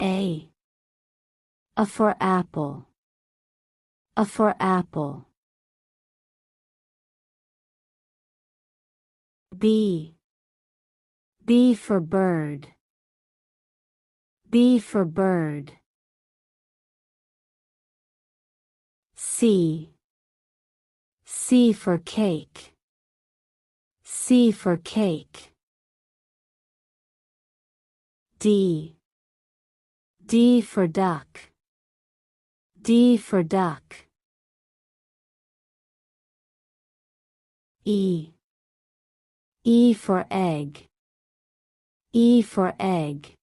A for apple. A for apple. B for bird. B for bird. C for cake. C for cake. D for duck. D for duck. E for egg. E for egg.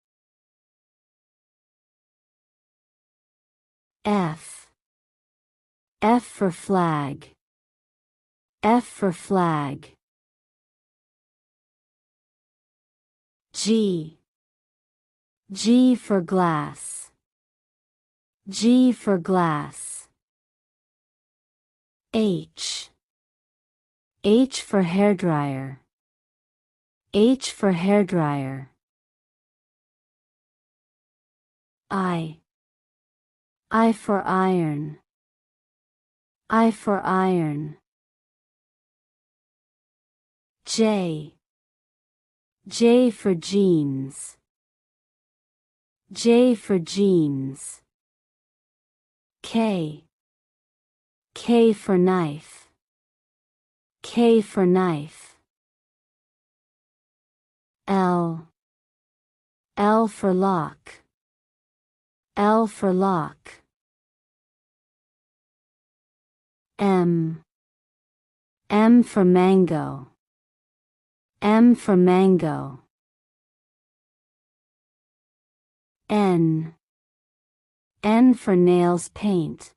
F for flag. F for flag. G for glass. G for glass. H for hairdryer. H for hairdryer. I for iron. I for iron. J for jeans. J for jeans. K for knife. K for knife. L for lock. L for lock. M for mango. M for mango. N for nails paint.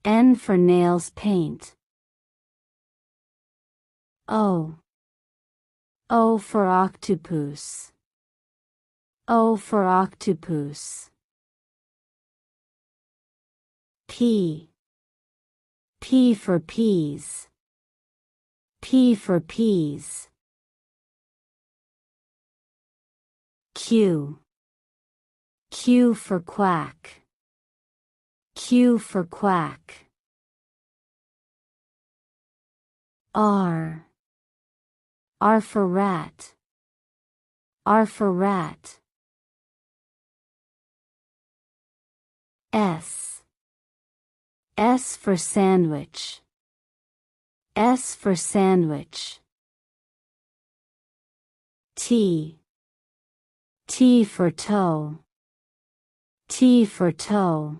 N for nails paint. O for octopus. O for octopus. P for peas. P for peas. Q for quack. Q for quack. R for rat. R for rat. S for sandwich. S for sandwich. T for toe. T for toe.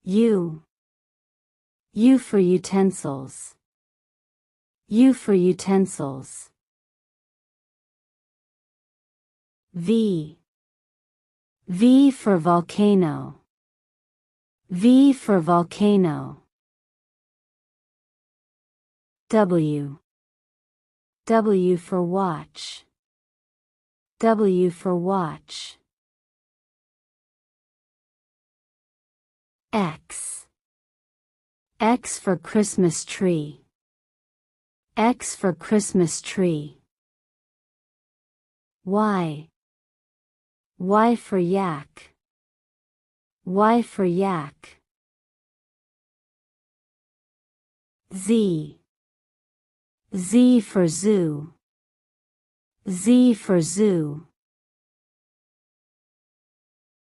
U for utensils. U for utensils. V for volcano. V for volcano. W for watch. W for watch. X for Christmas tree. X for Christmas tree. Y for yak. Y for yak. Z for zoo. Z for zoo.